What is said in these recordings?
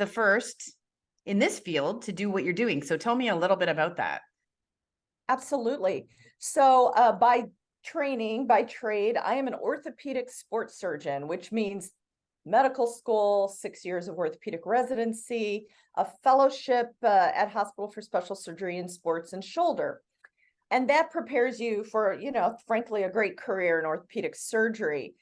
the first in this field to do what you're doing. So tell me a little bit about that. Absolutely. So by trade, I am an orthopedic sports surgeon, which means medical school, 6 years of orthopedic residency, a fellowship at Hospital for Special Surgery in Sports and Shoulder. And that prepares you for, frankly, a great career in orthopedic surgery.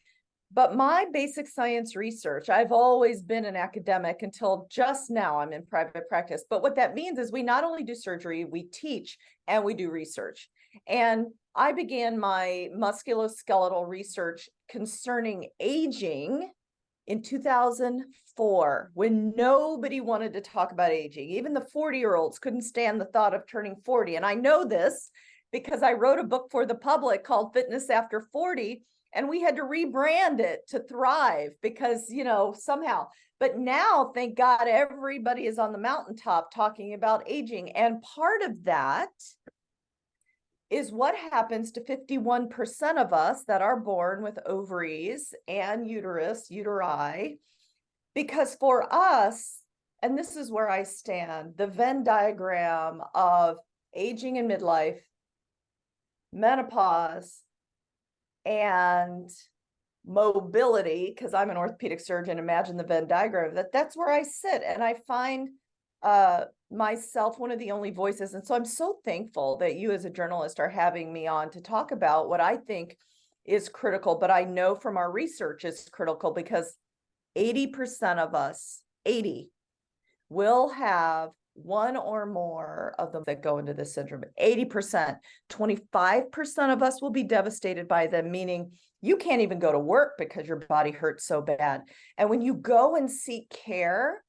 But my basic science research, I've always been an academic until just now I'm in private practice. But what that means is we not only do surgery, we teach and we do research. And I began my musculoskeletal research concerning aging in 2004, when nobody wanted to talk about aging. Even the 40-year-olds couldn't stand the thought of turning 40. And I know this because I wrote a book for the public called Fitness After 40. And we had to rebrand it to Thrive because, somehow. But now, thank God, everybody is on the mountaintop talking about aging. And part of that is what happens to 51% of us that are born with ovaries and uteri. Because for us, and this is where I stand, the Venn diagram of aging in midlife, menopause, and mobility, because I'm an orthopedic surgeon, imagine the Venn diagram, that's where I sit. And I find myself one of the only voices. And so I'm so thankful that you as a journalist are having me on to talk about what I think is critical, but I know from our research is critical because 80% of us, 80, will have one or more of them that go into this syndrome. 80%, 25% of us will be devastated by them, meaning you can't even go to work because your body hurts so bad. And when you go and seek care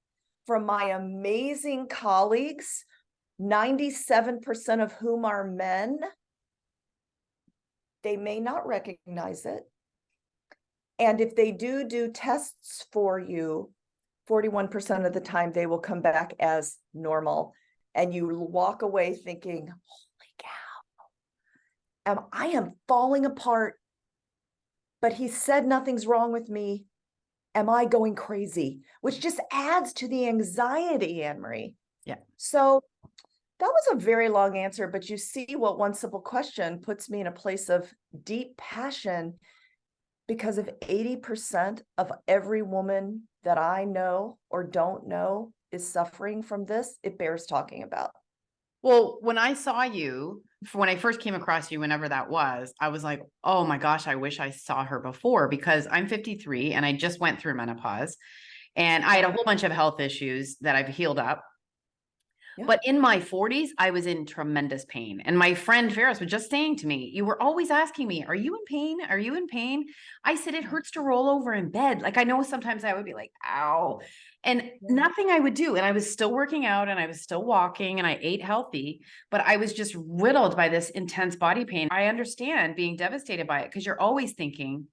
from my amazing colleagues, 97% of whom are men, they may not recognize it. And if they do tests for you, 41% of the time they will come back as normal. And you walk away thinking, holy cow, I am falling apart. But he said nothing's wrong with me. Am I going crazy? Which just adds to the anxiety, Anne-Marie. Yeah. So that was a very long answer, but you see what one simple question puts me in a place of deep passion, because if 80% of every woman that I know or don't know is suffering from this, it bears talking about. Well, when I saw you, when I first came across you, whenever that was, I was like, oh my gosh, I wish I saw her before, because I'm 53 and I just went through menopause and I had a whole bunch of health issues that I've healed up. Yeah. But in my 40s, I was in tremendous pain. And my friend Ferris was just saying to me, you were always asking me, are you in pain? Are you in pain? I said, it hurts to roll over in bed. Like, I know sometimes I would be like, ow, and nothing I would do. And I was still working out and I was still walking and I ate healthy, but I was just riddled by this intense body pain. I understand being devastated by it because you're always thinking,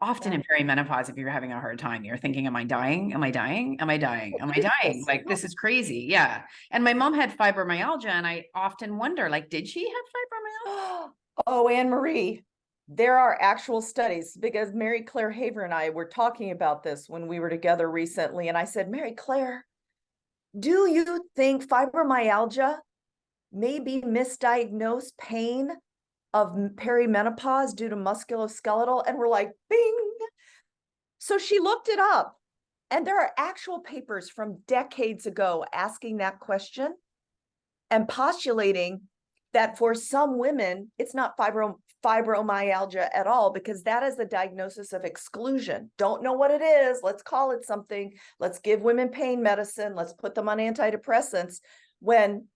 often in perimenopause, if you're having a hard time, you're thinking, am I dying? Am I dying? Am I dying? Am I dying? Like, this is crazy. Yeah. And my mom had fibromyalgia and I often wonder, like, did she have fibromyalgia? Oh, Anne-Marie, there are actual studies, because Mary Claire Haver and I were talking about this when we were together recently. And I said, Mary Claire, do you think fibromyalgia may be misdiagnosed pain of perimenopause due to musculoskeletal? And we're like, bing. So she looked it up, and there are actual papers from decades ago asking that question and postulating that for some women, it's not fibromyalgia at all, because that is the diagnosis of exclusion. Don't know what it is. Let's call it something. Let's give women pain medicine. Let's put them on antidepressants. When,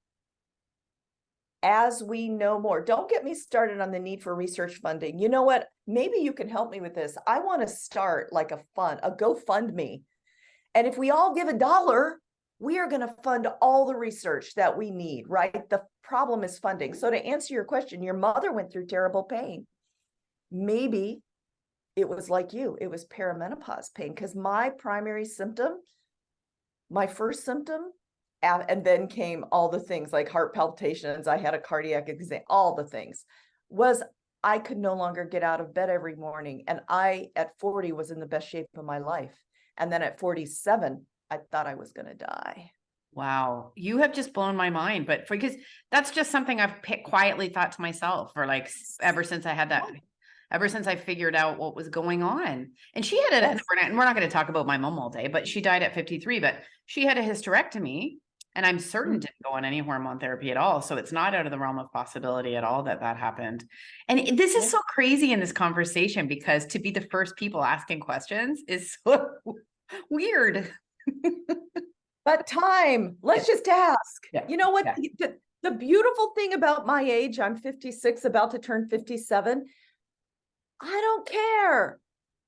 as we know more, don't get me started on the need for research funding. You know what? Maybe you can help me with this. I want to start like a GoFundMe. And if we all give $1, we are going to fund all the research that we need, right? The problem is funding. So to answer your question, your mother went through terrible pain. Maybe it was like you, it was perimenopause pain, because my primary symptom, my first symptom, and then came all the things like heart palpitations, I had a cardiac exam, all the things, was I could no longer get out of bed every morning. And I, at 40, was in the best shape of my life. And then at 47, I thought I was going to die. Wow. You have just blown my mind, but because that's just something I've quietly thought to myself for like ever since I had that, ever since I figured out what was going on. And she had Yes. we're not going to talk about my mom all day, but she died at 53, but she had a hysterectomy and I'm certain didn't go on any hormone therapy at all. So it's not out of the realm of possibility at all that that happened. And this is so crazy in this conversation because to be the first people asking questions is so weird. But time, let's just ask. Yeah. You know what? Yeah. The beautiful thing about my age, I'm 56, about to turn 57. I don't care.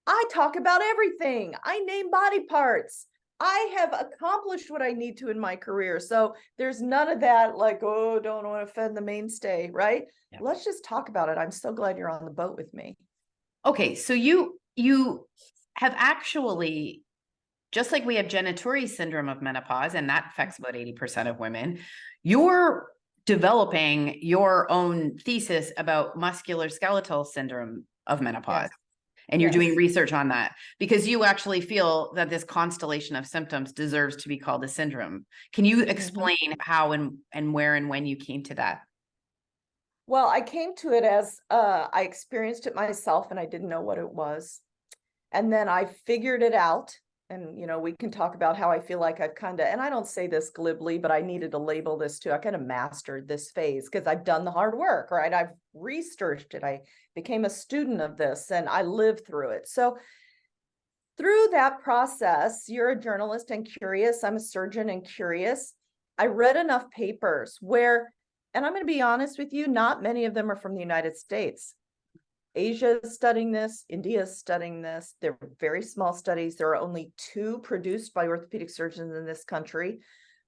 I talk about everything. I name body parts. I have accomplished what I need to in my career. So there's none of that like, oh, don't want to offend the mainstay, right? Yeah. Let's just talk about it. I'm so glad you're on the boat with me. Okay, so you have actually, just like we have genitoury syndrome of menopause, and that affects about 80% of women, you're developing your own thesis about musculoskeletal syndrome of menopause. Yes. And you're Yes. doing research on that because you actually feel that this constellation of symptoms deserves to be called a syndrome. Can you explain how and where and when you came to that? Well, I came to it as I experienced it myself and I didn't know what it was. And then I figured it out. And, you know, we can talk about how I feel like I've kind of, and I don't say this glibly, but I needed to label this too. I kind of mastered this phase because I've done the hard work, right? I've researched it. I became a student of this and I lived through it. So through that process, you're a journalist and curious. I'm a surgeon and curious. I read enough papers where, and I'm going to be honest with you, not many of them are from the United States. Asia is studying this, India is studying this. They're very small studies. There are only 2 produced by orthopedic surgeons in this country,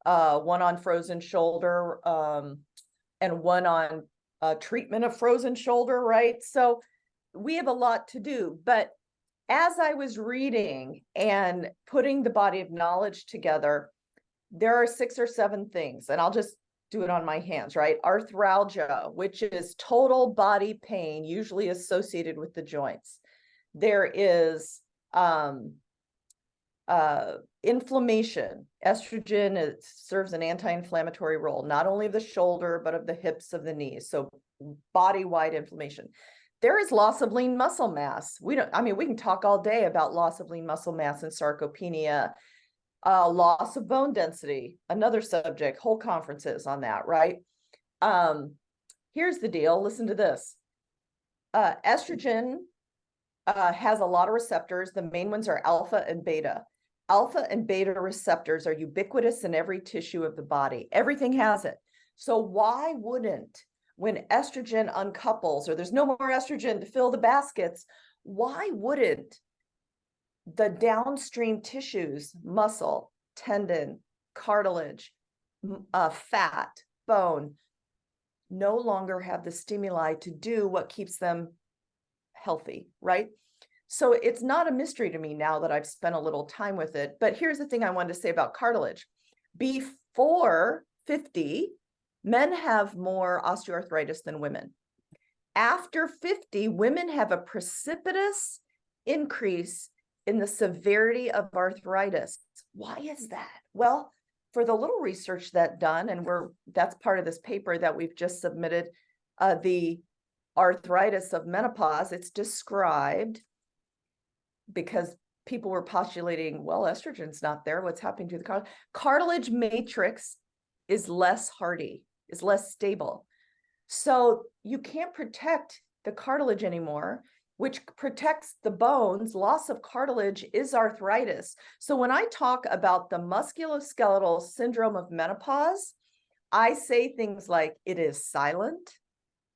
one on frozen shoulder and one on treatment of frozen shoulder, right? So we have a lot to do. But as I was reading and putting the body of knowledge together, there are 6 or 7 things, and I'll just do it on my hands, right? Arthralgia, which is total body pain, usually associated with the joints. There is inflammation. Estrogen serves an anti-inflammatory role, not only of the shoulder, but of the hips, of the knees. So body-wide inflammation. There is loss of lean muscle mass. We can talk all day about loss of lean muscle mass and sarcopenia. Loss of bone density, another subject, whole conferences on that, right? Here's the deal. Listen to this. Estrogen has a lot of receptors. The main ones are alpha and beta. Alpha and beta receptors are ubiquitous in every tissue of the body. Everything has it. So why wouldn't, when estrogen uncouples or there's no more estrogen to fill the baskets, why wouldn't the downstream tissues, muscle, tendon, cartilage, fat, bone, no longer have the stimuli to do what keeps them healthy, right? So it's not a mystery to me now that I've spent a little time with it. But here's the thing I wanted to say about cartilage. Before 50, men have more osteoarthritis than women. After 50, women have a precipitous increase in the severity of arthritis. Why is that? Well, for the little research that's done, and that's part of this paper that we've just submitted, the arthritis of menopause, it's described because people were postulating, well, estrogen's not there. What's happening to the cartilage? Cartilage matrix is less hardy, is less stable. So you can't protect the cartilage anymore, which protects the bones. Loss of cartilage is arthritis. So when I talk about the musculoskeletal syndrome of menopause, I say things like it is silent.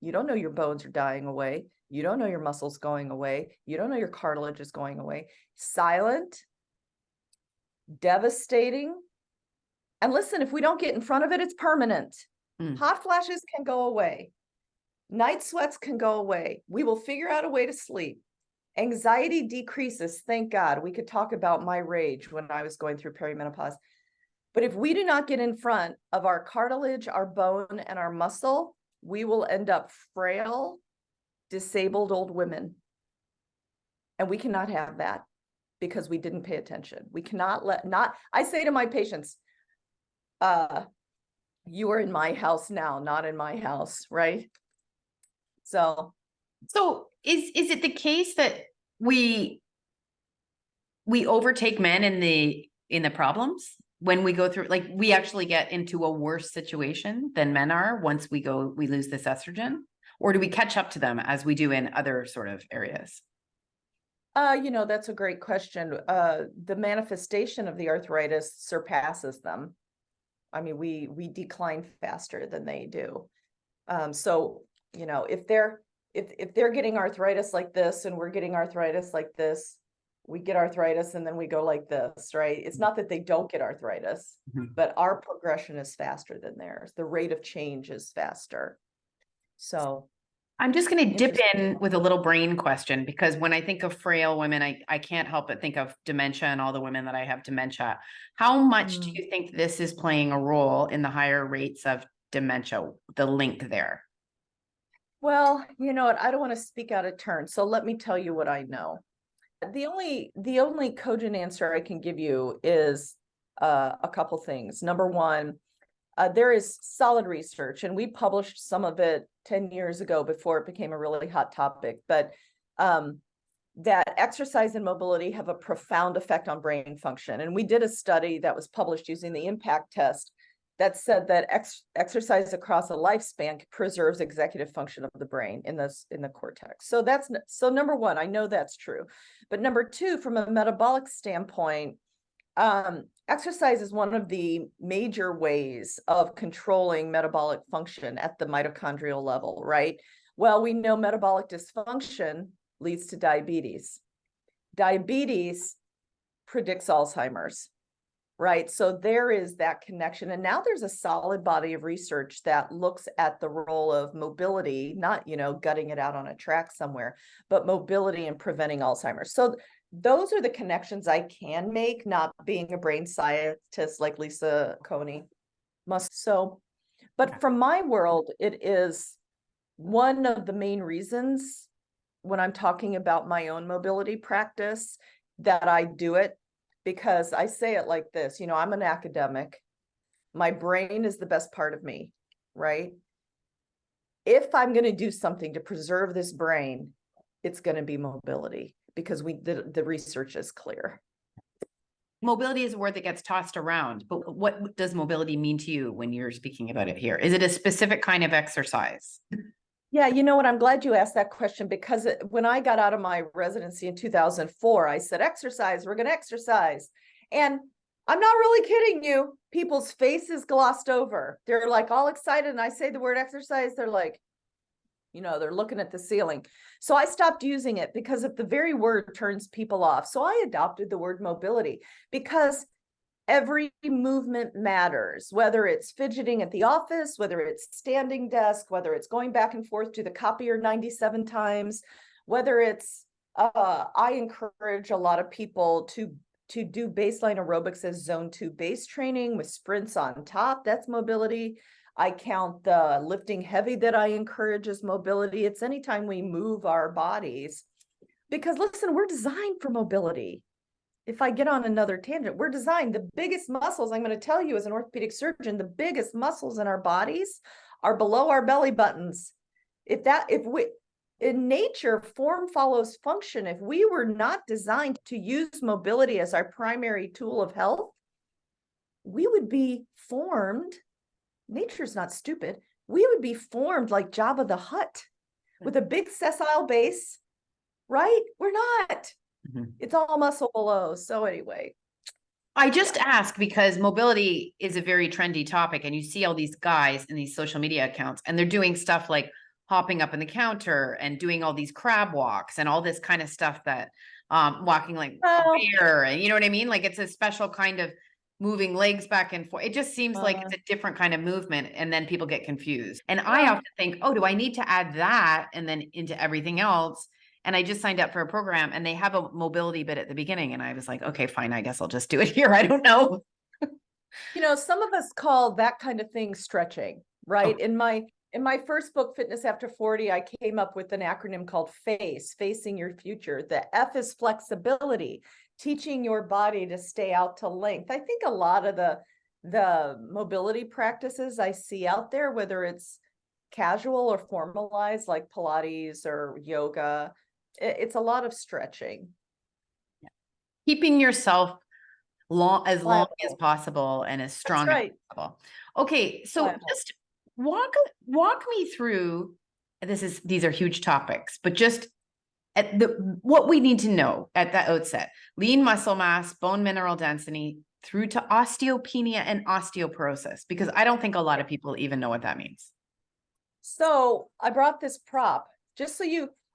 You don't know your bones are dying away. You don't know your muscles going away. You don't know your cartilage is going away. Silent, devastating. And listen, if we don't get in front of it, it's permanent. Hot flashes can go away. Night sweats can go away. We will figure out a way to sleep. Anxiety decreases. Thank God. We could talk about my rage when I was going through perimenopause. But if we do not get in front of our cartilage, our bone, and our muscle, we will end up frail, disabled old women. And we cannot have that. because we didn't pay attention. We cannot I say to my patients, you are in my house now, not in my house, right? So is it the case that we overtake men in the problems when we go through, like, we actually get into a worse situation than men are once we lose this estrogen? Or do we catch up to them as we do in other sort of areas? that's a great question. The manifestation of the arthritis surpasses them. I mean, we decline faster than they do. So, if they're getting arthritis like this and we're getting arthritis like this, we get arthritis and then we go like this, right? It's not that they don't get arthritis, but our progression is faster than theirs. The rate of change is faster. So I'm just going to dip in with a little brain question, because when I think of frail women, I can't help but think of dementia and all the women that I have dementia. How much do you think this is playing a role in the higher rates of dementia, the link there? Well, you know what? I don't want to speak out of turn. So let me tell you what I know. The only cogent answer I can give you is a couple things. Number one, there is solid research, and we published some of it 10 years ago before it became a really hot topic, but that exercise and mobility have a profound effect on brain function. And we did a study that was published using the impact test that said that exercise across a lifespan preserves executive function of the brain in the cortex. So number one, I know that's true. But number two, from a metabolic standpoint, exercise is one of the major ways of controlling metabolic function at the mitochondrial level, right? Well, we know metabolic dysfunction leads to diabetes. Diabetes predicts Alzheimer's, right? So there is that connection. And now there's a solid body of research that looks at the role of mobility, not, gutting it out on a track somewhere, but mobility and preventing Alzheimer's. So those are the connections I can make, not being a brain scientist like Lisa Coney must. So, but from my world, it is one of the main reasons when I'm talking about my own mobility practice that I do it, because I say it like this, I'm an academic. My brain is the best part of me, right? If I'm going to do something to preserve this brain, it's going to be mobility, because the research is clear. Mobility is a word that gets tossed around, but what does mobility mean to you when you're speaking about it here? Is it a specific kind of exercise? Yeah, you know what? I'm glad you asked that question, because when I got out of my residency in 2004, I said, exercise, we're going to exercise. And I'm not really kidding you. People's faces glossed over. They're like all excited. And I say the word exercise, they're like, they're looking at the ceiling. So I stopped using it because the very word turns people off. So I adopted the word mobility, because every movement matters, whether it's fidgeting at the office, whether it's standing desk, whether it's going back and forth to the copier 97 times, whether it's, I encourage a lot of people to do baseline aerobics as zone 2 base training with sprints on top. That's mobility. I count the lifting heavy that I encourage as mobility. It's anytime we move our bodies, because listen, we're designed for mobility. If I get on another tangent, we're designed, the biggest muscles, I'm going to tell you as an orthopedic surgeon, the biggest muscles in our bodies are below our belly buttons. In nature, form follows function. If we were not designed to use mobility as our primary tool of health, we would be formed. Nature's not stupid. We would be formed like Jabba the Hutt with a big sessile base, right? We're not. It's all muscle below. So anyway. I just ask because mobility is a very trendy topic, and you see all these guys in these social media accounts, and they're doing stuff like hopping up in the counter and doing all these crab walks and all this kind of stuff that walking like a bear, and you know what I mean? Like it's a special kind of moving legs back and forth. It just seems like it's a different kind of movement, and then people get confused. And I often think, oh, do I need to add that and then into everything else? And I just signed up for a program, and they have a mobility bit at the beginning. And I was like, okay, fine. I guess I'll just do it here. I don't know. Some of us call that kind of thing stretching, right? Oh. In my first book, Fitness After 40, I came up with an acronym called FACE, Facing Your Future. The F is flexibility. teaching your body to stay out to length. I think a lot of the mobility practices I see out there, whether it's casual or formalized like Pilates or yoga, it's a lot of stretching. Keeping yourself as long as Pliable. possible and as That's strong as right. possible. Okay, so Pliable. just walk me through, these are huge topics, but just at what we need to know at the outset: lean muscle mass, bone mineral density, through to osteopenia and osteoporosis, because I don't think a lot of people even know what that means. So I brought this prop just so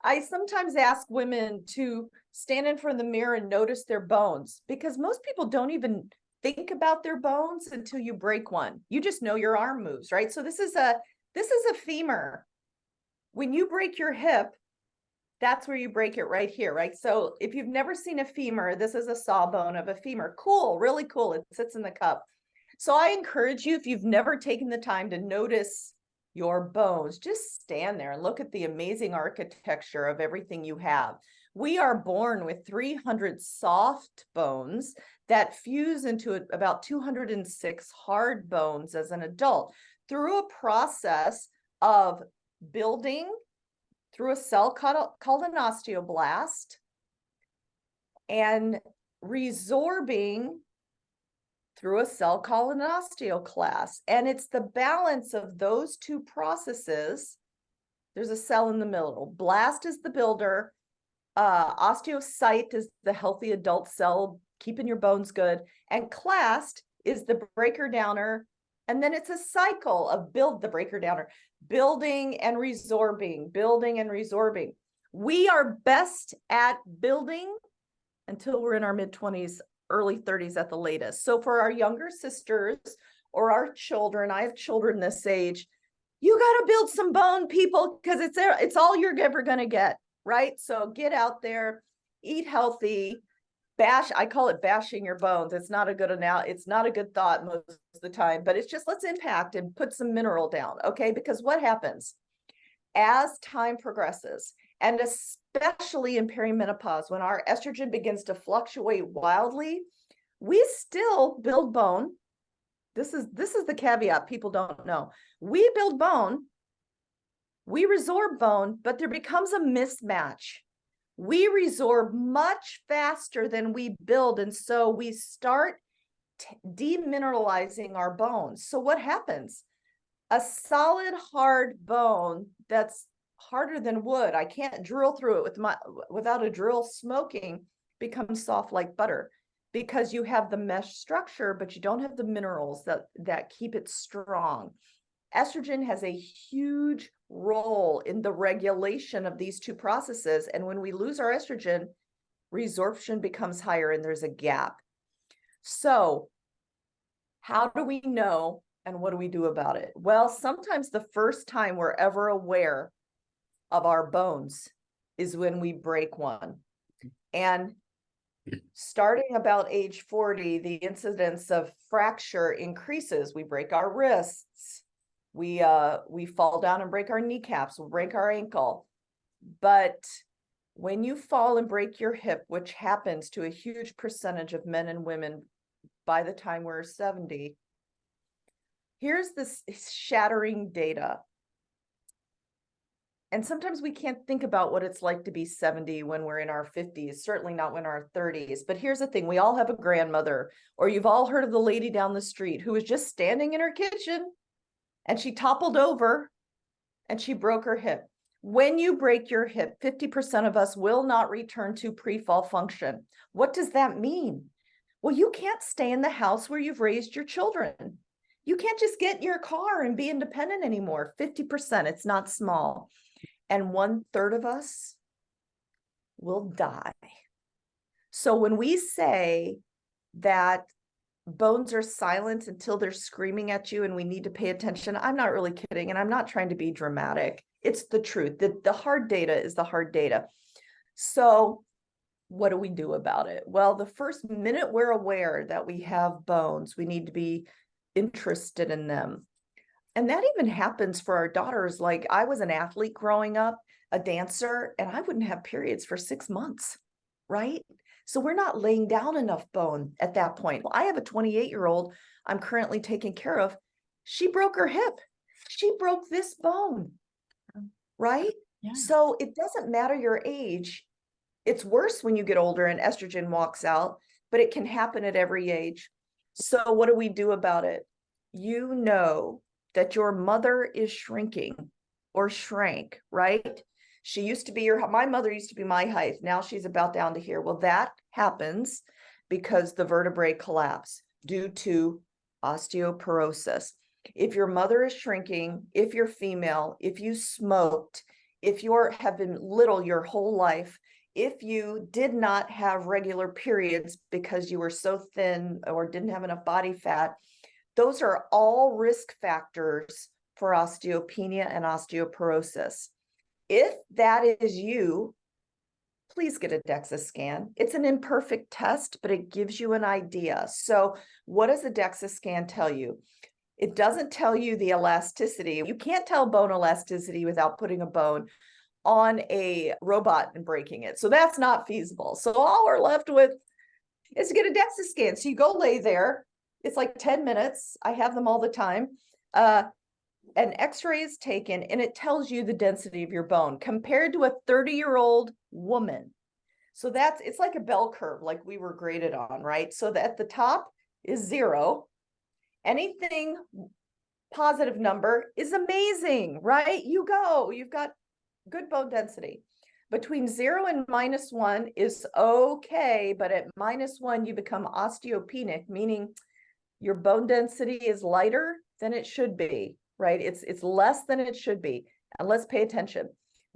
I sometimes ask women to stand in front of the mirror and notice their bones, because most people don't even think about their bones until you break one. You just know your arm moves, right? So this is a femur. When you break your hip, that's where you break it, right here, right? So if you've never seen a femur, this is a sawbone of a femur. Cool, really cool. It sits in the cup. So I encourage you, if you've never taken the time to notice your bones, just stand there and look at the amazing architecture of everything you have. We are born with 300 soft bones that fuse into about 206 hard bones as an adult through a process of building through a cell called an osteoblast and resorbing through a cell called an osteoclast. And it's the balance of those two processes. There's a cell in the middle. Blast is the builder. Osteocyte is the healthy adult cell, keeping your bones good. And clast is the breaker downer. And then it's a cycle of the breaker downer, building and resorbing, building and resorbing. We are best at building until we're in our mid-20s, early 30s at the latest. So for our younger sisters or our children, I have children this age, you got to build some bone, people, because it's all you're ever going to get, right? So get out there, eat healthy, I call it bashing your bones. It's not a good thought most of the time, but it's just, let's impact and put some mineral down, okay? Because what happens as time progresses, and especially in perimenopause, when our estrogen begins to fluctuate wildly, we still build bone. This is the caveat people don't know. We build bone, we resorb bone, but there becomes a mismatch. We resorb much faster than we build, and so we start demineralizing our bones. So what happens? A solid, hard bone that's harder than wood, I can't drill through it without a drill smoking, becomes soft like butter, because you have the mesh structure, but you don't have the minerals that keep it strong. Estrogen has a huge role in the regulation of these two processes. And when we lose our estrogen, resorption becomes higher and there's a gap. So how do we know and what do we do about it? Well, sometimes the first time we're ever aware of our bones is when we break one. And starting about age 40, the incidence of fracture increases. We break our wrists. We fall down and break our kneecaps, we'll break our ankle. But when you fall and break your hip, which happens to a huge percentage of men and women by the time we're 70, here's this shattering data. And sometimes we can't think about what it's like to be 70 when we're in our 50s, certainly not when our 30s. But here's the thing, we all have a grandmother, or you've all heard of the lady down the street who was just standing in her kitchen and she toppled over and she broke her hip. When you break your hip, 50% of us will not return to pre-fall function. What does that mean? Well, you can't stay in the house where you've raised your children. You can't just get in your car and be independent anymore. 50%, it's not small. And 1/3 of us will die. So when we say that bones are silent until they're screaming at you and we need to pay attention, I'm not really kidding, and I'm not trying to be dramatic. It's the truth. The hard data is the hard data. So what do we do about it? Well, the first minute we're aware that we have bones, we need to be interested in them. And that even happens for our daughters. Like, I was an athlete growing up, a dancer, and I wouldn't have periods for 6 months, right? So we're not laying down enough bone at that point. Well, I have a 28-year-old I'm currently taking care of. She broke her hip. She broke this bone, right? Yeah. So it doesn't matter your age. It's worse when you get older and estrogen walks out, but it can happen at every age. So what do we do about it? You know that your mother is shrinking or shrank, right? She used to be my mother used to be my height. Now she's about down to here. Well, that happens because the vertebrae collapse due to osteoporosis. If your mother is shrinking, if you're female, if you smoked, if you have been little your whole life, if you did not have regular periods because you were so thin or didn't have enough body fat, those are all risk factors for osteopenia and osteoporosis. If that is you, please get a DEXA scan. It's an imperfect test, but it gives you an idea. So what does a DEXA scan tell you? It doesn't tell you the elasticity. You can't tell bone elasticity without putting a bone on a robot and breaking it. So that's not feasible. So all we're left with is to get a DEXA scan. So you go lay there. It's like 10 minutes. I have them all the time. An x-ray is taken and it tells you the density of your bone compared to a 30-year-old woman. So it's like a bell curve, like we were graded on, right? So that at the top is 0. Anything positive number is amazing, right? You've got good bone density. Between 0 and -1 is okay, but at -1, you become osteopenic, meaning your bone density is lighter than it should be, right? It's less than it should be. And let's pay attention.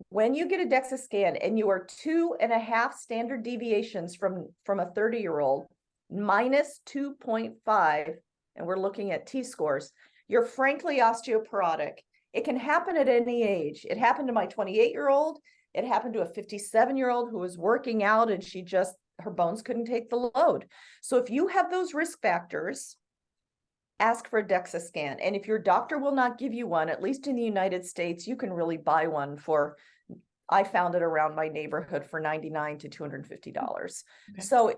When you get a DEXA scan and you are 2.5 standard deviations from a 30-year-old, -2.5, and we're looking at T-scores, you're frankly osteoporotic. It can happen at any age. It happened to my 28-year-old. It happened to a 57-year-old who was working out and her bones couldn't take the load. So if you have those risk factors, ask for a DEXA scan. And if your doctor will not give you one, at least in the United States, you can really buy one I found it around my neighborhood for $99 to $250. Okay. So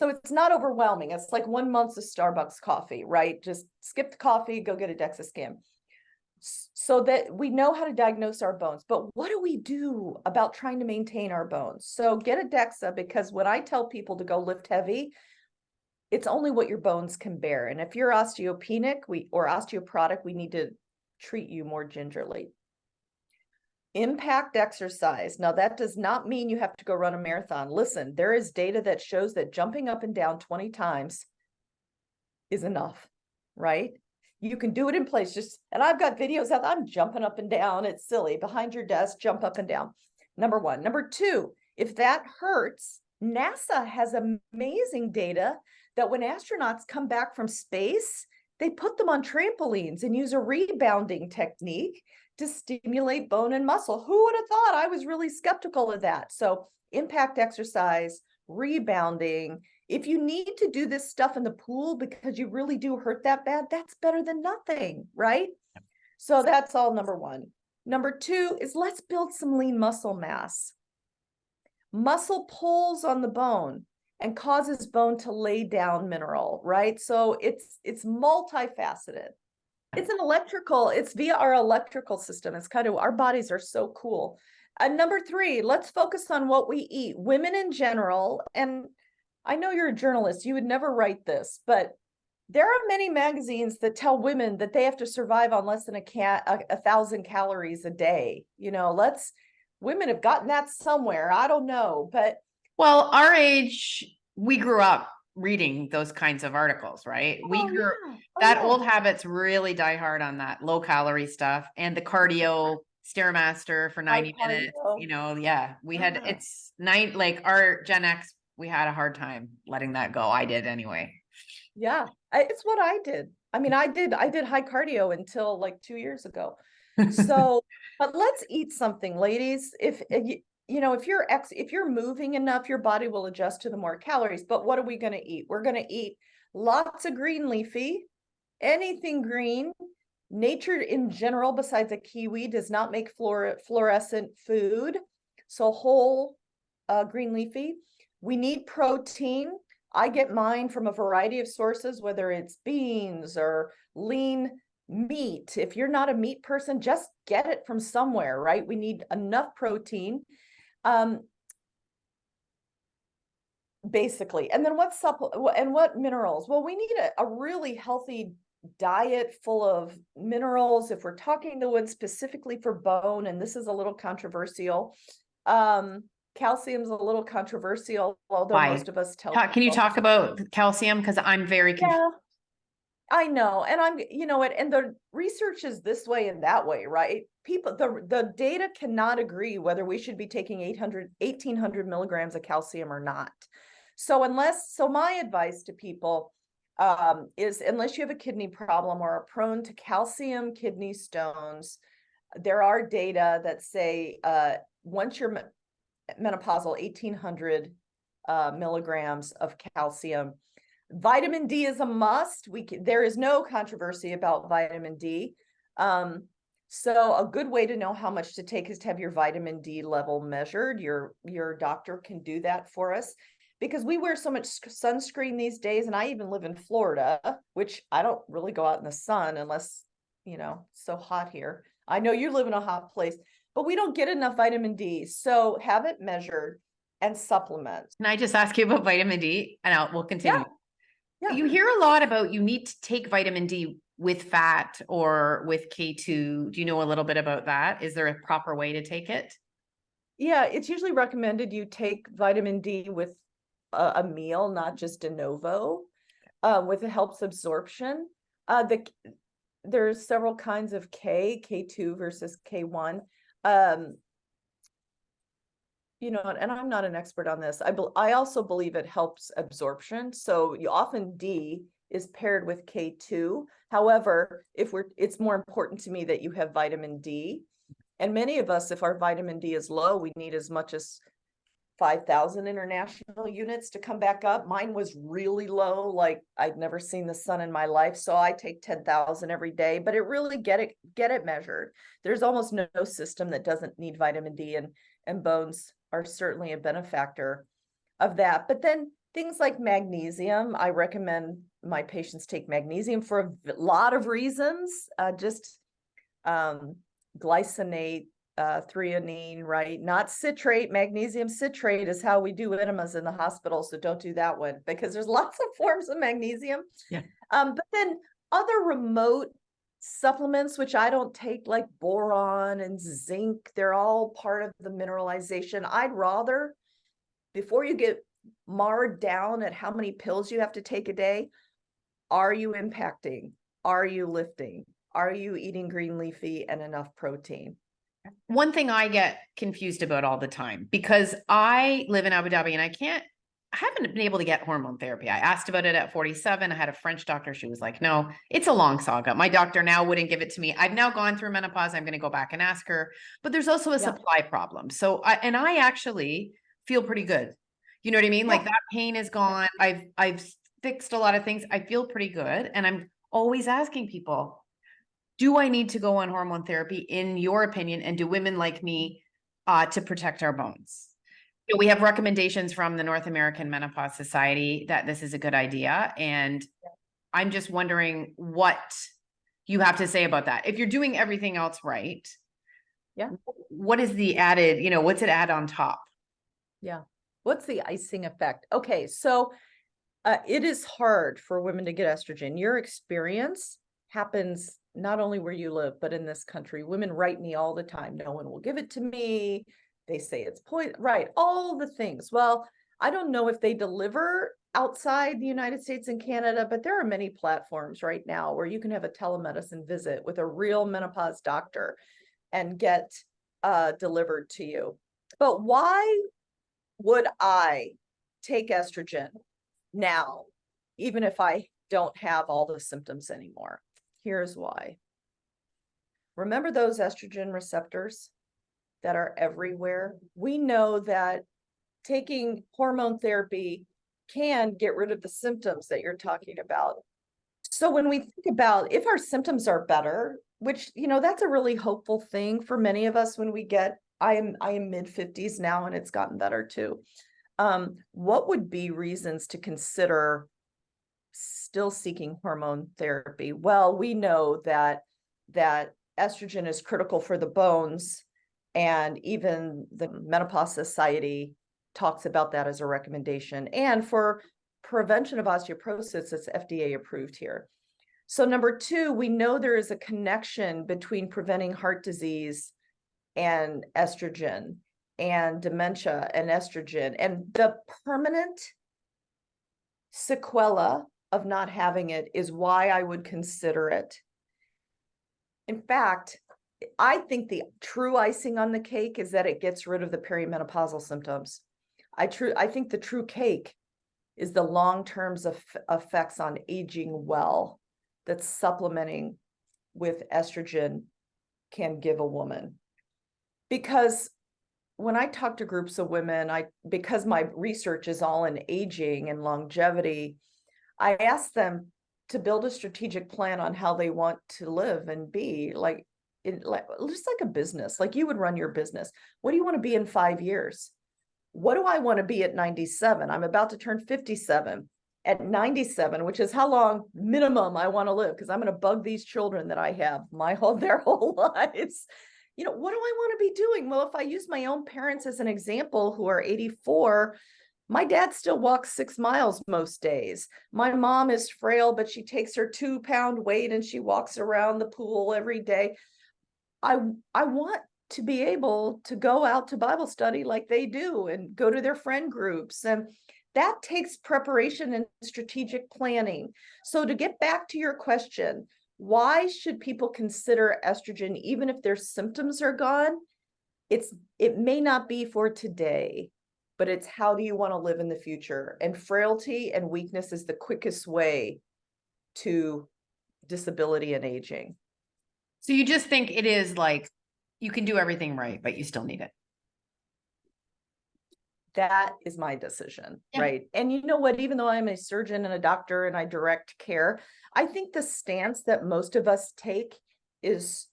it's not overwhelming. It's like 1 month of Starbucks coffee, right? Just skip the coffee, go get a DEXA scan. So that we know how to diagnose our bones. But what do we do about trying to maintain our bones? So get a DEXA, because when I tell people to go lift heavy, it's only what your bones can bear. And if you're osteopenic or osteoporotic, we need to treat you more gingerly. Impact exercise. Now, that does not mean you have to go run a marathon. Listen, there is data that shows that jumping up and down 20 times is enough, right? You can do it in place. And I've got videos out. I'm jumping up and down. It's silly. Behind your desk, jump up and down. Number 1. Number 2, if that hurts, NASA has amazing data that when astronauts come back from space, they put them on trampolines and use a rebounding technique to stimulate bone and muscle. Who would have thought? I was really skeptical of that. So impact exercise, rebounding. If you need to do this stuff in the pool because you really do hurt that bad, that's better than nothing, right? So that's all number 1. Number 2 is let's build some lean muscle mass. Muscle pulls on the bone and causes bone to lay down mineral, right? So it's multifaceted. It's via our electrical system. It's kind of, our bodies are so cool. And number 3, let's focus on what we eat. Women in general, and I know you're a journalist, you would never write this, but there are many magazines that tell women that they have to survive on less than 1,000 calories a day. Women have gotten that somewhere. I don't know, but. Well, our age, we grew up reading those kinds of articles, right? Old habits really die hard on that low calorie stuff and the cardio Stairmaster for 90 minutes. We had, it's night, like our Gen X, we had a hard time letting that go. I did anyway. Yeah, it's what I did. I mean, I did high cardio until like 2 years ago. So, but let's eat something, ladies. If you're moving enough, your body will adjust to the more calories. But what are we going to eat? We're going to eat lots of green leafy, anything green. Nature in general, besides a kiwi, does not make fluorescent food. So whole green leafy. We need protein. I get mine from a variety of sources, whether it's beans or lean meat. If you're not a meat person, just get it from somewhere, right? We need enough protein. Basically. And then what minerals? Well, we need a really healthy diet full of minerals. If we're talking to one specifically for bone, and this is a little controversial, calcium's a little controversial, although Why? most of us tell Can you people. talk about calcium? Because I'm very confused. Yeah, I know. And and the research is this way and that way, right? The data cannot agree whether we should be taking 1,800 milligrams of calcium or not. So my advice to people is, unless you have a kidney problem or are prone to calcium kidney stones, there are data that say once you're menopausal, 1,800 milligrams of calcium. Vitamin D is a must. There is no controversy about vitamin D. So a good way to know how much to take is to have your vitamin D level measured. Your doctor can do that for us, because we wear so much sunscreen these days. And I even live in Florida, which I don't really go out in the sun unless, it's so hot here. I know you live in a hot place, but we don't get enough vitamin D. So have it measured and supplement. Can I just ask you about vitamin D? And we'll continue. Yeah. You hear a lot about you need to take vitamin D with fat or with K2. Do you know a little bit about that? Is there a proper way to take it? Yeah, it's usually recommended you take vitamin D with a meal, not just de novo, with it helps absorption. There's several kinds of K2 versus K1. And I'm not an expert on this. I also believe it helps absorption. So often D is paired with K2. However, it's more important to me that you have vitamin D. And many of us, if our vitamin D is low, we need as much as 5,000 international units to come back up. Mine was really low, like I'd never seen the sun in my life. So I take 10,000 every day, but it really get it measured. There's almost no system that doesn't need vitamin D, and bones are certainly a benefactor of that. But then things like magnesium, I recommend my patients take magnesium for a lot of reasons. Glycinate, threonine, right? Not citrate. Magnesium citrate is how we do enemas in the hospital. So don't do that one, because there's lots of forms of magnesium. Yeah. But then other remote supplements, which I don't take, like boron and zinc, they're all part of the mineralization. I'd rather, before you get marred down at how many pills you have to take a day, are you impacting? Are you lifting? Are you eating green leafy and enough protein? One thing I get confused about all the time, because I live in Abu Dhabi and I haven't been able to get hormone therapy. I asked about it at 47. I had a French doctor. She was like, no, it's a long saga. My doctor now wouldn't give it to me. I've now gone through menopause. I'm going to go back and ask her, but there's also a supply problem. So I actually feel pretty good. You know what I mean? Like that pain is gone. I've fixed a lot of things. I feel pretty good. And I'm always asking people, do I need to go on hormone therapy in your opinion? And do women like me to protect our bones? We have recommendations from the North American Menopause Society that this is a good idea. And I'm just wondering what you have to say about that. If you're doing everything else right, what is the added, what's it add on top? Yeah. What's the icing effect? Okay. So it is hard for women to get estrogen. Your experience happens not only where you live, but in this country. Women write me all the time. No one will give it to me. They say it's poison, right? All the things. Well, I don't know if they deliver outside the United States and Canada, but there are many platforms right now where you can have a telemedicine visit with a real menopause doctor and get delivered to you. But why would I take estrogen now, even if I don't have all the symptoms anymore? Here's why. Remember those estrogen receptors that are everywhere? We know that taking hormone therapy can get rid of the symptoms that you're talking about. So when we think about if our symptoms are better, which, that's a really hopeful thing for many of us when we get, I am mid 50s now and it's gotten better too. What would be reasons to consider still seeking hormone therapy? Well, we know that estrogen is critical for the bones, and even the Menopause Society talks about that as a recommendation. And for prevention of osteoporosis, it's FDA approved here. So number two, we know there is a connection between preventing heart disease and estrogen, and dementia and estrogen, and the permanent sequela of not having it is why I would consider it. In fact, I think the true icing on the cake is that it gets rid of the perimenopausal symptoms. I think the true cake is the long-term effects on aging well that supplementing with estrogen can give a woman. Because when I talk to groups of women, because my research is all in aging and longevity, I ask them to build a strategic plan on how they want to live and be, like just like a business, like you would run your business. What do you want to be in 5 years? What do I want to be at 97? I'm about to turn 57. At 97, which is how long minimum I want to live, because I'm going to bug these children that I have their whole lives. You know, what do I want to be doing? Well, if I use my own parents as an example, who are 84, my dad still walks 6 miles most days. My mom is frail, but she takes her 2-pound weight and she walks around the pool every day. I want to be able to go out to Bible study like they do and go to their friend groups. And that takes preparation and strategic planning. So to get back to your question, why should people consider estrogen even if their symptoms are gone? It may not be for today, but it's how do you want to live in the future? And frailty and weakness is the quickest way to disability and aging. So you just think it is like you can do everything right, but you still need it. That is my decision, Yeah. right? And you know what, even though I'm a surgeon and a doctor and I direct care, I think the stance that most of us take is,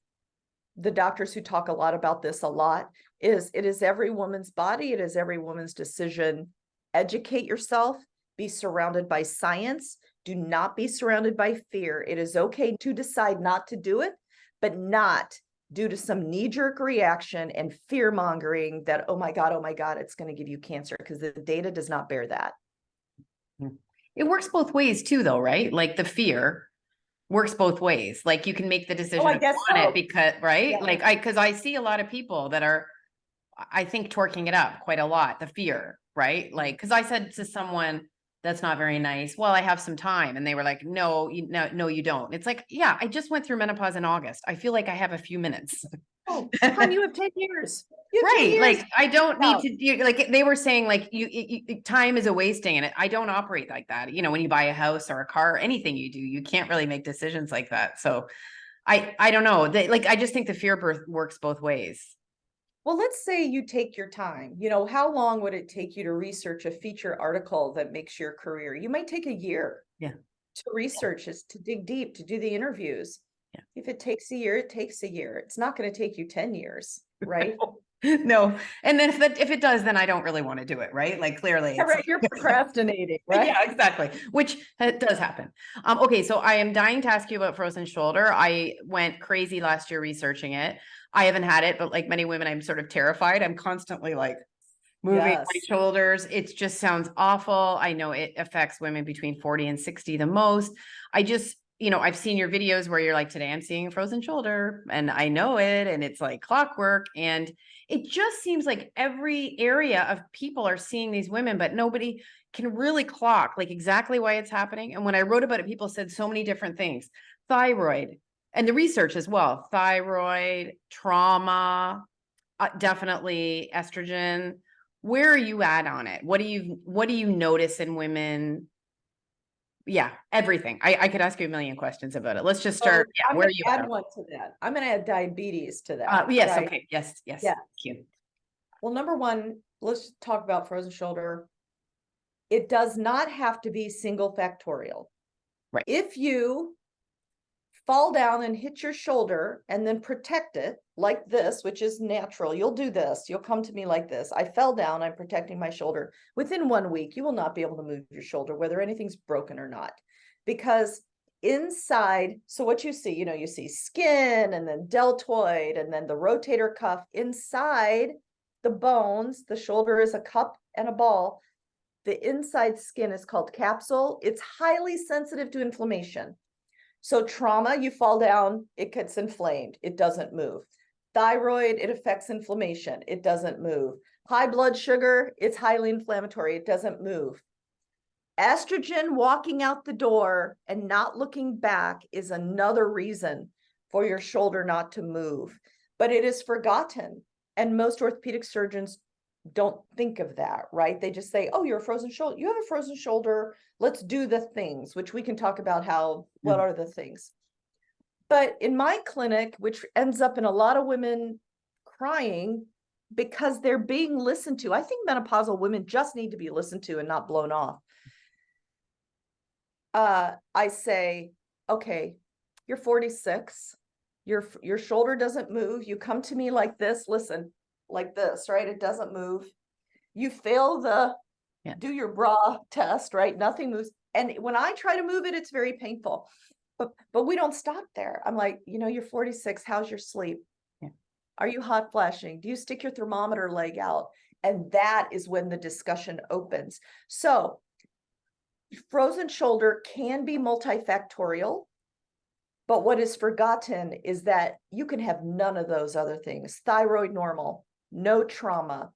the doctors who talk a lot about this a lot, is it is every woman's body, it is every woman's decision. Educate yourself, be surrounded by science, do not be surrounded by fear. It is okay to decide not to do it, but not due to some knee-jerk reaction and fear-mongering that, oh my God, it's going to give you cancer, because the data does not bear that. It works both ways too, though, right? Like the fear works both ways. Like you can make the decision I guess on so. it because, right? Yeah. Because I see a lot of people that are, I think, torquing it up quite a lot, the fear, right? Like, because I said to someone, that's not very nice. Well, I have some time. And they were like, no, you don't. It's like, yeah, I just went through menopause in August. I feel like I have a few minutes. Oh, hon, you have 10 years. You have 10 Right. years. Like I don't need to, like they were saying, like you time is a wasting, and I don't operate like that. You know, when you buy a house or a car, or anything you do, you can't really make decisions like that. So I don't know. I just think the fear birth works both ways. Well, let's say you take your time. You know, how long would it take you to research a feature article that makes your career? You might take a year. Yeah. To research is to dig deep, to do the interviews. Yeah. If it takes a year, it takes a year. It's not going to take you 10 years, right? No. And then if it does, then I don't really want to do it, right? Like clearly Yeah, right. You're procrastinating, right? Yeah, exactly. Which does happen. Okay, so I am dying to ask you about frozen shoulder. I went crazy last year researching it. I haven't had it, but like many women, I'm sort of terrified. I'm constantly like moving my shoulders. It just sounds awful. I know it affects women between 40 and 60 the most. I just, I've seen your videos where you're like, today I'm seeing a frozen shoulder, and I know it, and it's like clockwork. And it just seems like every area of people are seeing these women, but nobody can really clock like exactly why it's happening. And when I wrote about it, people said so many different things. Thyroid, and the research as well, thyroid, trauma, definitely estrogen. Where are you at on it? What do you notice in women? Yeah, everything. I could ask you a million questions about it. Let's just start. I'm where are going you to add at? one to that. I'm going to add diabetes to that. Yes. right? Okay. Yes. Yeah. Thank you. Well, number one, let's talk about frozen shoulder. It does not have to be single factorial. Right. If you fall down and hit your shoulder and then protect it like this, which is natural. You'll do this. You'll come to me like this. I fell down. I'm protecting my shoulder. Within 1 week, you will not be able to move your shoulder, whether anything's broken or not, because inside, so what you see, you see skin and then deltoid and then the rotator cuff inside the bones. The shoulder is a cup and a ball. The inside skin is called capsule. It's highly sensitive to inflammation. So trauma, you fall down, it gets inflamed, it doesn't move. Thyroid, it affects inflammation, it doesn't move. High blood sugar, it's highly inflammatory, it doesn't move. Estrogen walking out the door and not looking back is another reason for your shoulder not to move, but it is forgotten. And most orthopedic surgeons don't think of that, right? They just say, oh, you're a frozen shoulder. You have a frozen shoulder. Let's do the things, which we can talk about what are the things. But in my clinic, which ends up in a lot of women crying because they're being listened to. I think menopausal women just need to be listened to and not blown off. I say, okay, you're 46. Your shoulder doesn't move. You come to me like this, listen, like this, right? It doesn't move. You fail do your bra test, right? Nothing moves. And when I try to move it, it's very painful. But we don't stop there. I'm like, you're 46. How's your sleep? Yeah. Are you hot flashing? Do you stick your thermometer leg out? And that is when the discussion opens. So frozen shoulder can be multifactorial. But what is forgotten is that you can have none of those other things. Thyroid normal, no trauma,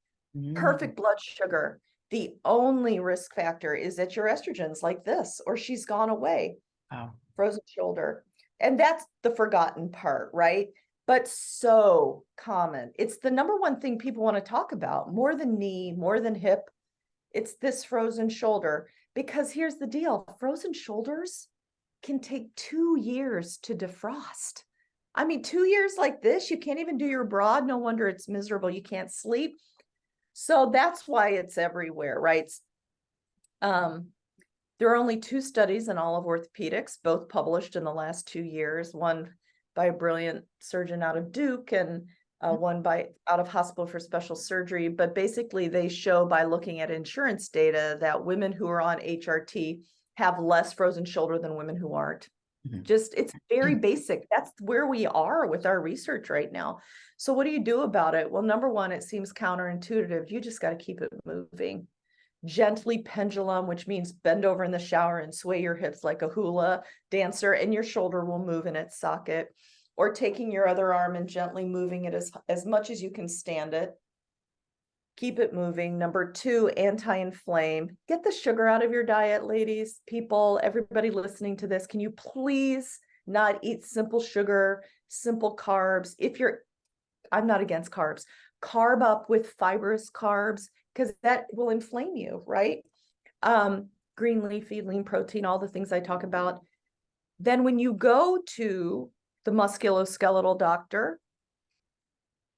perfect blood sugar. The only risk factor is that your estrogen's like this, or she's gone away. Oh. Frozen shoulder. And that's the forgotten part, right? But so common. It's the number one thing people want to talk about, more than knee, more than hip. It's this frozen shoulder. Because here's the deal, frozen shoulders can take 2 years to defrost. I mean, 2 years like this, you can't even do your broad. No wonder it's miserable. You can't sleep. So that's why it's everywhere, right? There are only 2 studies in all of orthopedics, both published in the last 2 years, one by a brilliant surgeon out of Duke and one out of Hospital for Special Surgery. But basically they show by looking at insurance data that women who are on HRT have less frozen shoulder than women who aren't. Just, it's very basic. That's where we are with our research right now. So what do you do about it? Well, number one, it seems counterintuitive. You just got to keep it moving. Gently pendulum, which means bend over in the shower and sway your hips like a hula dancer, and your shoulder will move in its socket. Or taking your other arm and gently moving it as much as you can stand it. Keep it moving. Number 2, anti-inflame. Get the sugar out of your diet, ladies, people, everybody listening to this. Can you please not eat simple sugar, simple carbs? I'm not against carbs. Carb up with fibrous carbs, because that will inflame you, right? Green leafy, lean protein, all the things I talk about. Then when you go to the musculoskeletal doctor,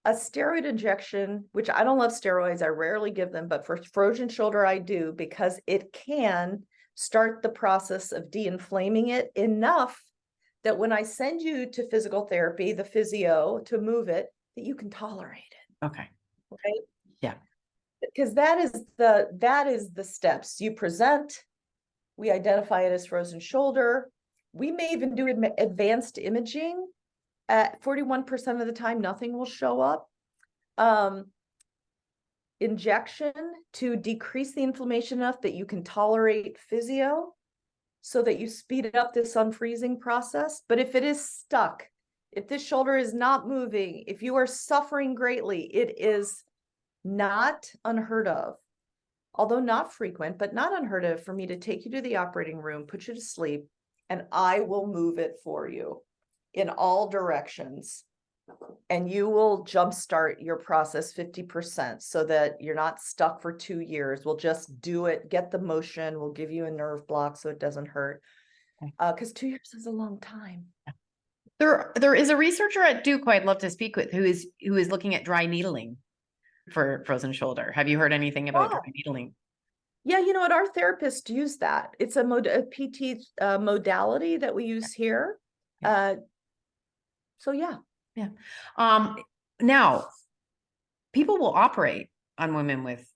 a steroid injection, which I don't love steroids, I rarely give them, but for frozen shoulder, I do, because it can start the process of de-inflaming it enough that when I send you to physical therapy, the physio, to move it, that you can tolerate it. Okay. Right? Yeah. Because that is the steps. You present, we identify it as frozen shoulder. We may even do advanced imaging. At 41% of the time, nothing will show up. Injection to decrease the inflammation enough that you can tolerate physio, so that you speed up this unfreezing process. But if it is stuck, if this shoulder is not moving, if you are suffering greatly, it is not unheard of, although not frequent, but not unheard of, for me to take you to the operating room, put you to sleep, and I will move it for you in all directions. And you will jumpstart your process 50% so that you're not stuck for 2 years. We'll just do it, get the motion. We'll give you a nerve block so it doesn't hurt. Because 2 years is a long time. There is a researcher at Duke who I'd love to speak with who is looking at dry needling for frozen shoulder. Have you heard anything about dry needling? Yeah, you know what? Our therapists use that. It's a PT modality that we use here. So yeah. Yeah. Now people will operate on women with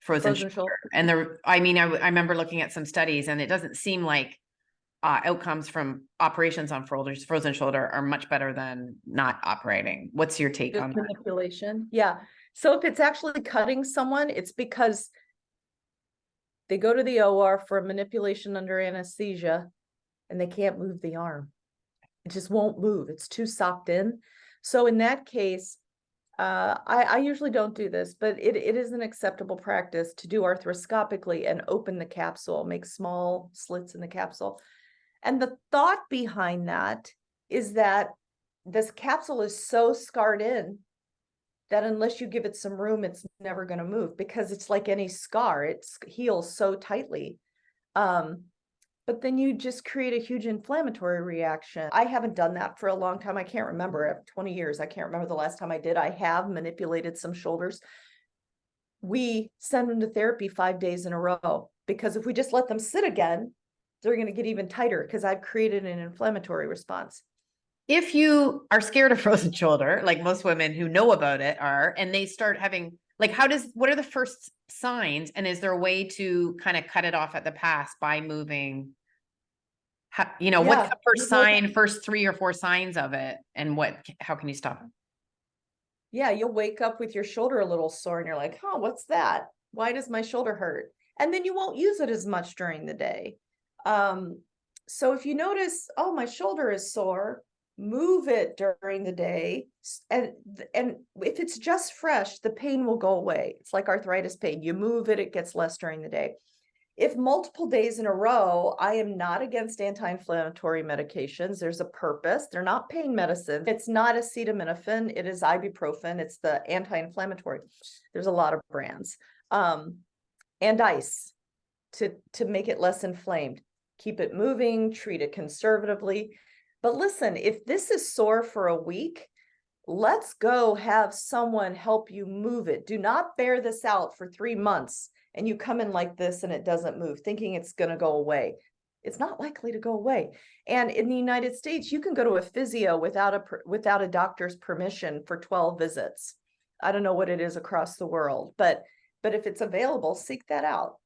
frozen Frozen shoulder. shoulder. And I remember looking at some studies, and it doesn't seem like outcomes from operations on frozen shoulder are much better than not operating. What's your take Just on that? manipulation. Yeah. So if it's actually cutting someone, it's because they go to the OR for a manipulation under anesthesia and they can't move the arm. It just won't move. It's too socked in. So in that case, I usually don't do this, but it is an acceptable practice to do arthroscopically and open the capsule, make small slits in the capsule. And the thought behind that is that this capsule is so scarred in that unless you give it some room, it's never going to move, because it's like any scar, it heals so tightly. But then you just create a huge inflammatory reaction. I haven't done that for a long time. I can't remember, 20 years. I can't remember the last time I did. I have manipulated some shoulders. We send them to therapy 5 days in a row, because if we just let them sit again, they're going to get even tighter, because I've created an inflammatory response. If you are scared of frozen shoulder, like most women who know about it are, and they start having, like, what are the first signs? And is there a way to kind of cut it off at the pass by moving? What's the first sign, first 3 or 4 signs of it, and how can you stop it? Yeah, you'll wake up with your shoulder a little sore and you're like, oh, what's that? Why does my shoulder hurt? And then you won't use it as much during the day. So if you notice, oh, my shoulder is sore, move it during the day. And if it's just fresh, the pain will go away. It's like arthritis pain. You move it, it gets less during the day. If multiple days in a row, I am not against anti-inflammatory medications. There's a purpose. They're not pain medicine. It's not acetaminophen. It is ibuprofen. It's the anti-inflammatory. There's a lot of brands. And ice to make it less inflamed. Keep it moving, treat it conservatively. But listen, if this is sore for a week, let's go have someone help you move it. Do not bear this out for 3 months and you come in like this and it doesn't move, thinking it's going to go away. It's not likely to go away. And in the United States, you can go to a physio without a doctor's permission for 12 visits. I don't know what it is across the world, but if it's available, seek that out.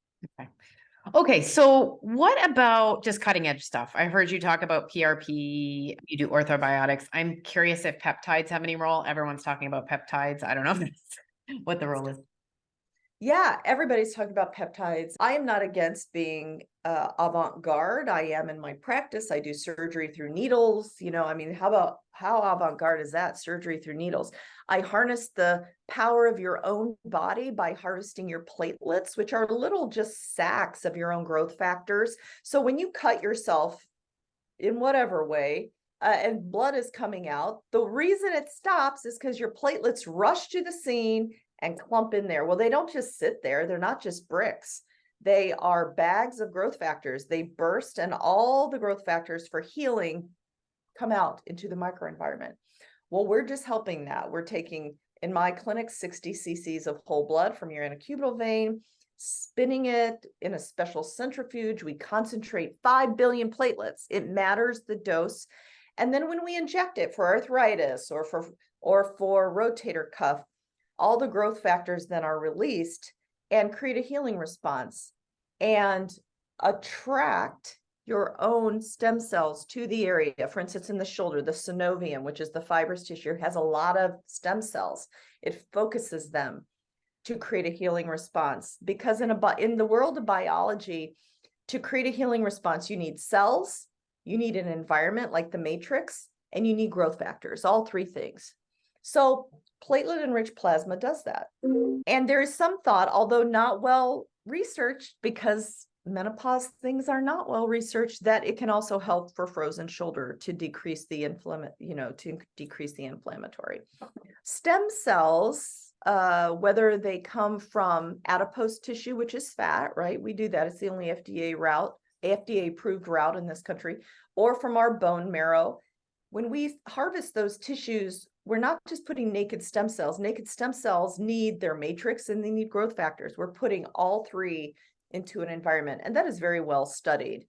Okay, so what about just cutting edge stuff? I heard you talk about PRP, you do orthobiotics. I'm curious if peptides have any role. Everyone's talking about peptides. I don't know if that's what the role is. Yeah, everybody's talking about peptides. I am not against being avant-garde. I am in my practice. I do surgery through needles. I mean, how avant-garde is that? Surgery through needles. I harness the power of your own body by harvesting your platelets, which are little just sacs of your own growth factors. So when you cut yourself in whatever way, and blood is coming out, the reason it stops is because your platelets rush to the scene and clump in there. Well, they don't just sit there. They're not just bricks. They are bags of growth factors. They burst, and all the growth factors for healing come out into the microenvironment. Well, we're just helping that. We're taking, in my clinic, 60 cc's of whole blood from your antecubital vein, spinning it in a special centrifuge. We concentrate 5 billion platelets. It matters the dose. And then when we inject it for arthritis or for rotator cuff, all the growth factors then are released and create a healing response and attract your own stem cells to the area. For instance, in the shoulder, the synovium, which is the fibrous tissue, has a lot of stem cells. It focuses them to create a healing response, because in the world of biology, to create a healing response, you need cells, you need an environment like the matrix, and you need growth factors, all 3 things. So platelet-enriched plasma does that. And there is some thought, although not well researched, because menopause things are not well researched, that it can also help for frozen shoulder to decrease the inflammatory. Stem cells, whether they come from adipose tissue, which is fat, right? We do that. It's the only FDA approved route in this country, or from our bone marrow. When we harvest those tissues, we're not just putting naked stem cells. Naked stem cells need their matrix and they need growth factors. We're putting all 3 into an environment, and that is very well studied.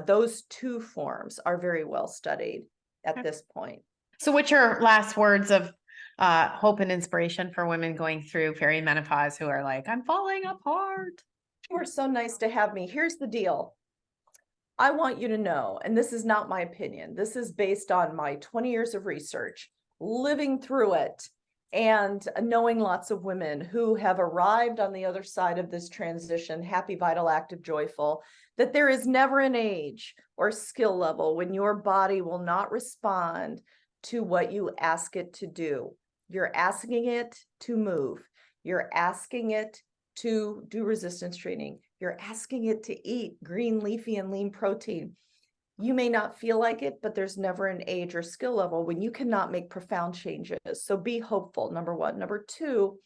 Those two forms are very well studied at Okay. this point. So what's your last words of hope and inspiration for women going through perimenopause who are like, I'm falling apart? You are so nice to have me. Here's the deal. I want you to know, and this is not my opinion, this is based on my 20 years of research, living through it, and knowing lots of women who have arrived on the other side of this transition, happy, vital, active, joyful, that there is never an age or skill level when your body will not respond to what you ask it to do. You're asking it to move. You're asking it to do resistance training. You're asking it to eat green, leafy, and lean protein. You may not feel like it, but there's never an age or skill level when you cannot make profound changes. So be hopeful, number one. Number two,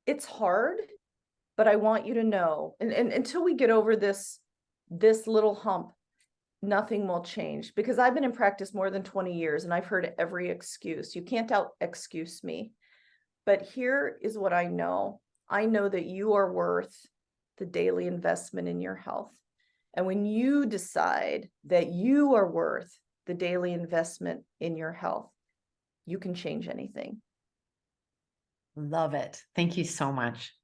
it's hard, but I want you to know, and until we get over this little hump, nothing will change, because I've been in practice more than 20 years and I've heard every excuse. You can't out excuse me. But here is what I know. I know that you are worth the daily investment in your health. And when you decide that you are worth the daily investment in your health, you can change anything. Love it. Thank you so much.